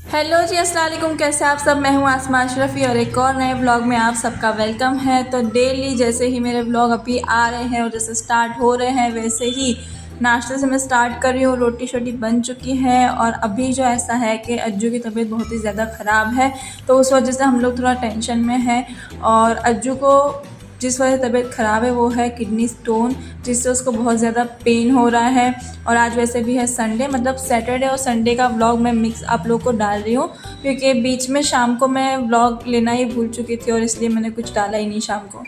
Hello जी, अस्सलाम वालेकुम। कैसे आप सब? मैं हूँ आसमा अशरफ़ी और एक और नए व्लॉग में आप सबका वेलकम है। तो डेली जैसे ही मेरे व्लॉग अभी आ रहे हैं और जैसे स्टार्ट हो रहे हैं वैसे ही नाश्ते से मैं स्टार्ट कर रही हूँ। रोटी शोटी बन चुकी है और अभी जो ऐसा है कि अज्जू की तबीयत बहुत ही ज़्यादा ख़राब है, तो उस वजह से हम लोग थोड़ा टेंशन में हैं। और अज्जू को जिस वजह से तबीयत ख़राब है वो है किडनी स्टोन, जिससे उसको बहुत ज़्यादा पेन हो रहा है। और आज वैसे भी है संडे, मतलब सैटरडे और संडे का व्लॉग मैं मिक्स आप लोग को डाल रही हूँ, क्योंकि बीच में शाम को मैं व्लॉग लेना ही भूल चुकी थी और इसलिए मैंने कुछ डाला ही नहीं शाम को।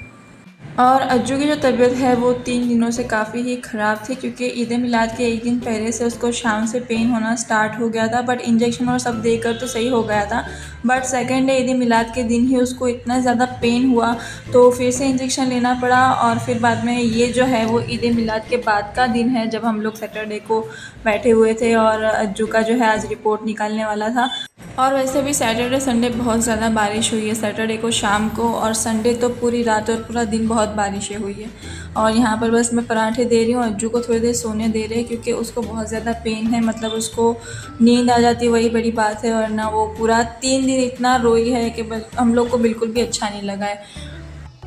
और अज्जू की जो तबीयत है वो 3 दिनों से काफ़ी ही ख़राब थी, क्योंकि ईद मिलाद के एक दिन पहले से उसको शाम से पेन होना स्टार्ट हो गया था। बट इंजेक्शन और सब देकर तो सही हो गया था, but second day Eid Milad के दिन ही उसको इतना ज़्यादा पेन हुआ तो फिर से इंजेक्शन लेना पड़ा। और फिर बाद में ये जो है वो ईद मिलाद के बाद का दिन है जब हम लोग सैटरडे को बैठे हुए थे और अज्जू का जो है आज रिपोर्ट निकालने वाला था। और वैसे भी सैटरडे संडे बहुत ज़्यादा बारिश हुई है, सैटरडे को शाम को, और संडे तो पूरी रात और पूरा दिन बहुत बारिशें हुई है। और यहाँ पर बस मैं पराठे दे रही हूँ, अज्जू को थोड़ी देर सोने दे रहे हैं क्योंकि उसको बहुत ज़्यादा पेन है, मतलब उसको नींद आ जाती है, वही बड़ी बात है। और ना वो पूरा 3 दिन इतना रोई है कि बस हम लोग को बिल्कुल भी अच्छा नहीं लगा है।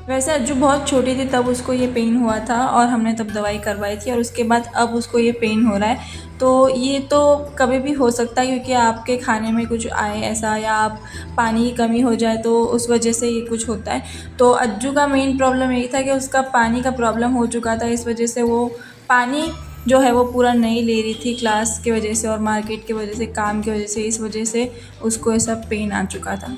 वैसे अज्जू बहुत छोटी थी तब उसको ये पेन हुआ था और हमने तब दवाई करवाई थी, और उसके बाद अब उसको ये पेन हो रहा है। तो ये तो कभी भी हो सकता है, क्योंकि आपके खाने में कुछ आए ऐसा, या आप पानी की कमी हो जाए तो उस वजह से ये कुछ होता है। तो अज्जू का मेन प्रॉब्लम यही था कि उसका पानी का प्रॉब्लम हो चुका था, इस वजह से वो पानी जो है वो पूरा नहीं ले रही थी, क्लास की वजह से और मार्केट की वजह से, काम की वजह से, इस वजह से उसको ऐसा पेन आ चुका था।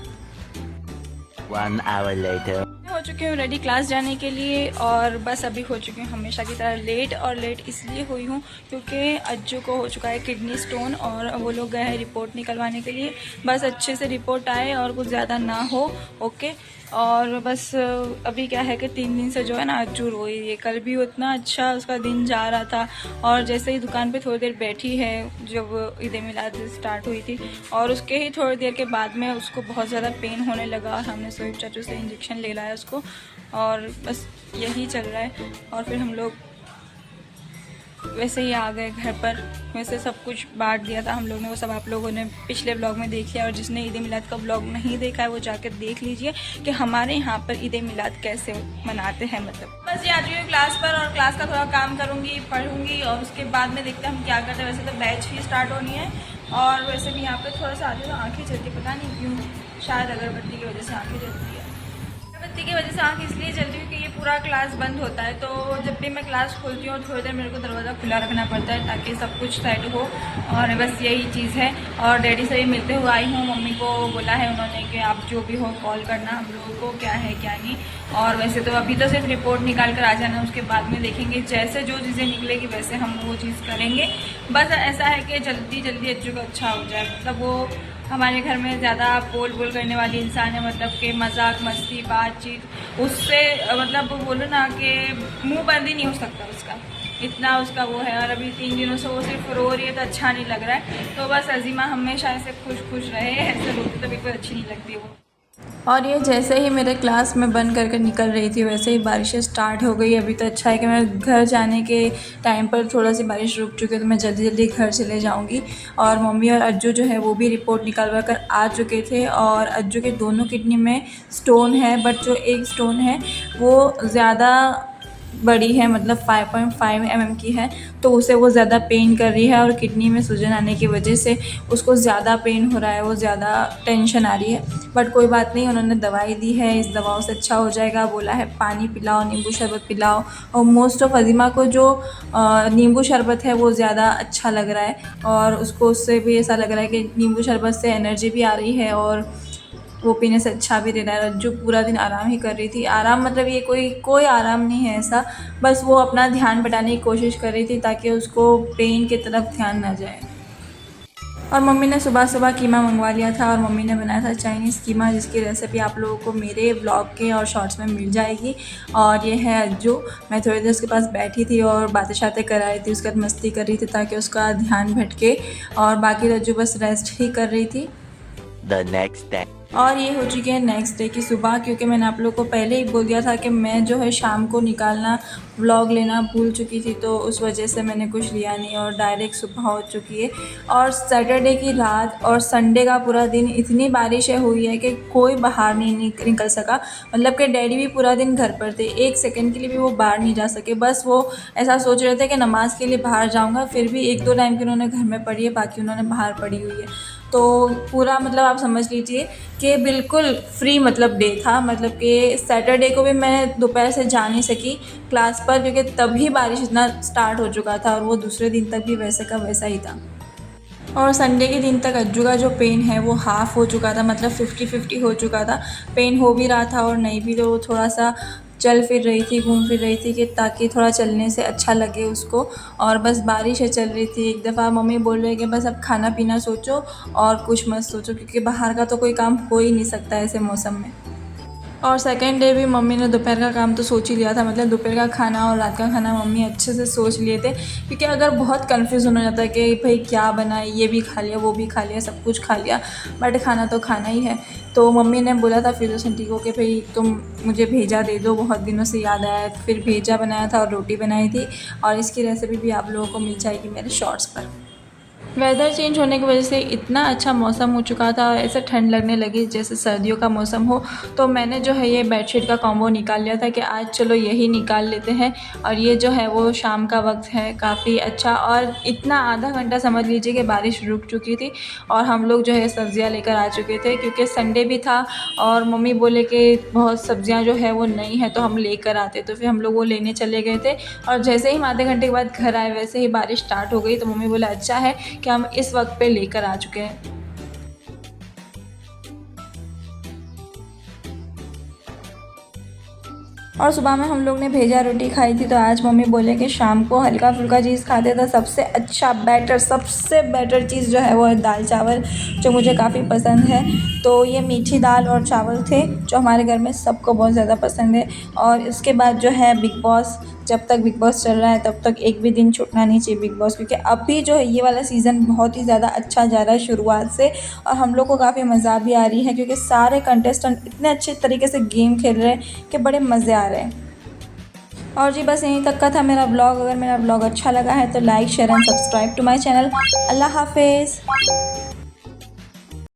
1 hour later. मैं हो चुकी हूँ रेडी क्लास जाने के लिए, और बस अभी हो चुकी हूँ हमेशा की तरह लेट। और लेट इसलिए हुई हूँ क्योंकि अज्जू को हो चुका है किडनी स्टोन और वो लोग गए हैं रिपोर्ट निकलवाने के लिए। बस अच्छे से रिपोर्ट आए और कुछ ज़्यादा ना हो, ओके। और बस अभी क्या है कि 3 दिन से जो है ना अज्जू रोई है। कल भी उतना अच्छा उसका दिन जा रहा था, और जैसे ही दुकान पे थोड़ी देर बैठी है जब ईद मिलाद स्टार्ट हुई थी, और उसके ही थोड़ी देर के बाद में उसको बहुत ज़्यादा पेन होने लगा और हमने सोहिब चाचू से इंजेक्शन ले लाया उसको, और बस यही चल रहा है। और फिर हम लोग वैसे ही आ गए घर पर। वैसे सब कुछ बांट दिया था हम लोग ने, वो सब आप लोगों ने पिछले ब्लॉग में देख लिया, और जिसने ईद मिलाद का ब्लॉग नहीं देखा है वो जाकर देख लीजिए कि हमारे यहाँ पर ईद मिलाद कैसे मनाते हैं। मतलब बस ये आ चुकी हूँ क्लास पर, और क्लास का थोड़ा काम करूँगी, पढ़ूँगी, और उसके बाद में देखते हैं हम क्या करते हैं। वैसे तो बैच ही स्टार्ट होनी है, और वैसे भी यहाँ पर थोड़ा सा आगे तो आँखें चलती, पता नहीं क्यों, शायद अगरबत्ती की वजह से आँखें चलती है। अगरबत्ती की वजह से आँख इसलिए जलती है क्योंकि ये पूरा क्लास बंद होता है, तो जब भी मैं क्लास खोलती हूँ थोड़ी देर मेरे को दरवाज़ा खुला रखना पड़ता है ताकि सब कुछ सेट हो। और बस यही चीज़ है। और डैडी से भी मिलते हुए आई हूँ, मम्मी को बोला है उन्होंने कि आप जो भी हो कॉल करना हम लोगों को, क्या है क्या नहीं। और वैसे तो अभी तो सिर्फ रिपोर्ट निकाल कर आ जाना, उसके बाद में देखेंगे जैसे जो चीज़ें निकलेगी वैसे हम वो चीज़ करेंगे। बस ऐसा है कि जल्दी जल्दी अज्जू का अच्छा हो जाए। मतलब वो हमारे घर में ज़्यादा बोल बोल करने वाली इंसान है, मतलब कि मजाक मस्ती बातचीत उससे मतलब बोलो ना कि मुंह बंद ही नहीं हो सकता उसका, इतना उसका वो है। और अभी 3 दिनों से वो सिर्फ रो रही है तो अच्छा नहीं लग रहा है। तो बस अजीमा हमेशा ऐसे खुश खुश रहे, ऐसे रोती तो बिल्कुल अच्छी नहीं लगती वो। और ये जैसे ही मेरे क्लास में बंद करके निकल रही थी वैसे ही बारिशें स्टार्ट हो गई। अभी तो अच्छा है कि मैं घर जाने के टाइम पर थोड़ा सी बारिश रुक चुकी है, तो मैं जल्दी जल्दी घर चले जाऊंगी। और मम्मी और अज्जू जो है वो भी रिपोर्ट निकलवा कर आ चुके थे, और अज्जू के दोनों किडनी में स्टोन है, बट जो एक स्टोन है वो ज़्यादा बड़ी है, मतलब 5.5 mm की है, तो उसे वो ज़्यादा पेन कर रही है। और किडनी में सूजन आने की वजह से उसको ज़्यादा पेन हो रहा है, वो ज़्यादा टेंशन आ रही है। बट कोई बात नहीं, उन्होंने दवाई दी है, इस दवाओं से अच्छा हो जाएगा। बोला है पानी पिलाओ, नींबू शरबत पिलाओ। और मोस्ट ऑफ अजीमा को जो नींबू शरबत है वो ज़्यादा अच्छा लग रहा है, और उसको उससे भी ऐसा लग रहा है कि नींबू शरबत से एनर्जी भी आ रही है और वो पीने से अच्छा भी दे रहा है। जो पूरा दिन आराम ही कर रही थी, आराम मतलब ये कोई कोई आराम नहीं है ऐसा, बस वो अपना ध्यान बटाने की कोशिश कर रही थी ताकि उसको पेन की तरफ ध्यान ना जाए। और मम्मी ने सुबह सुबह कीमा मंगवा लिया था, और मम्मी ने बनाया था चाइनीज़ कीमा, जिसकी रेसिपी आप लोगों को मेरे व्लॉग के और शॉर्ट्स में मिल जाएगी। और ये है अज्जू, मैं थोड़ी देर उसके पास बैठी थी और बातें शातें कर रही थी, उसके बाद मस्ती कर रही थी ताकि उसका ध्यान भटके, और बाकी तो अज्जू बस रेस्ट ही कर रही थी। The next day. और ये हो चुकी है नेक्स्ट डे की सुबह, क्योंकि मैंने आप लोग को पहले ही बोल दिया था कि मैं जो है शाम को निकालना व्लॉग लेना भूल चुकी थी, तो उस वजह से मैंने कुछ लिया नहीं और डायरेक्ट सुबह हो चुकी है। और सैटरडे की रात और संडे का पूरा दिन इतनी बारिशें हुई है कि कोई बाहर नहीं निकल सका। मतलब कि डैडी भी पूरा दिन घर पर थे, एक सेकंड के लिए भी वो बाहर नहीं जा सके। बस वो ऐसा सोच रहे थे कि नमाज़ के लिए बाहर जाऊँगा, फिर भी 1-2 टाइम की उन्होंने घर में पढ़ी है, बाकी उन्होंने बाहर पढ़ी हुई है। तो पूरा मतलब आप समझ लीजिए कि बिल्कुल फ्री मतलब डे था। मतलब कि सैटरडे को भी मैं दोपहर से जा नहीं सकी क्लास पर, क्योंकि तभी बारिश इतना स्टार्ट हो चुका था और वो दूसरे दिन तक भी वैसे का वैसा ही था। और संडे के दिन तक अज्जू का जो पेन है वो हाफ़ हो चुका था, मतलब 50-50 हो चुका था। पेन हो भी रहा था और नहीं भी, तो वो थोड़ा सा चल फिर रही थी, घूम फिर रही थी कि ताकि थोड़ा चलने से अच्छा लगे उसको। और बस बारिश है चल रही थी। एक दफ़ा मम्मी बोल रही है कि बस अब खाना पीना सोचो और कुछ मत सोचो, क्योंकि बाहर का तो कोई काम हो ही नहीं सकता ऐसे मौसम में। और सेकंड डे भी मम्मी ने दोपहर का काम तो सोच ही लिया था, मतलब दोपहर का खाना और रात का खाना मम्मी अच्छे से सोच लिए थे। क्योंकि अगर बहुत कन्फ्यूज़न हो जाता है कि भाई क्या बनाए, ये भी खा लिया, वो भी खा लिया, सब कुछ खा लिया, बट खाना तो खाना ही है। तो मम्मी ने बोला था फिरोज़ आंटी को कि भाई तुम मुझे भेजा दे दो, बहुत दिनों से याद आया। फिर भेजा बनाया था और रोटी बनाई थी, और इसकी रेसिपी भी आप लोगों को मिल जाएगी मेरे शॉर्ट्स पर। वेदर चेंज होने की वजह से इतना अच्छा मौसम हो चुका था, ऐसे ठंड लगने लगी जैसे सर्दियों का मौसम हो। तो मैंने जो है ये बेडशीट का कॉम्बो निकाल लिया था कि आज चलो यही निकाल लेते हैं। और ये जो है वो शाम का वक्त है, काफ़ी अच्छा। और इतना आधा घंटा समझ लीजिए कि बारिश रुक चुकी थी और हम लोग जो है सब्ज़ियाँ लेकर आ चुके थे, क्योंकि संडे भी था और मम्मी बोले कि बहुत सब्ज़ियाँ जो है वो नहीं है तो हम लेकर आते। तो फिर हम लोग वो लेने चले गए थे, और जैसे ही हम आधे घंटे के बाद घर आए वैसे ही बारिश स्टार्ट हो गई। तो मम्मी बोला अच्छा है कि हम इस वक्त पे लेकर आ चुके हैं। और सुबह में हम लोग ने भेजा रोटी खाई थी, तो आज मम्मी बोले कि शाम को हल्का फुल्का चीज़ खाते, तो सबसे अच्छा बेटर सबसे बेटर चीज़ जो है वो है दाल चावल, जो मुझे काफ़ी पसंद है। तो ये मीठी दाल और चावल थे जो हमारे घर में सबको बहुत ज़्यादा पसंद है। और इसके बाद जो है बिग बॉस, जब तक बिग बॉस चल रहा है तब तक एक भी दिन छूटना नहीं चाहिए बिग बॉस, क्योंकि अभी जो है ये वाला सीज़न बहुत ही ज़्यादा अच्छा जा रहा है शुरुआत से। और हम लोग को काफ़ी मज़ा भी आ रही है, क्योंकि सारे कंटेस्टेंट इतने अच्छे तरीके से गेम खेल रहे हैं कि बड़े मज़े आ रहे हैं। और जी बस यहीं तक का था मेरा ब्लॉग। अगर मेरा ब्लॉग अच्छा लगा है तो like share and subscribe to my channel. अल्लाह हाफिज़।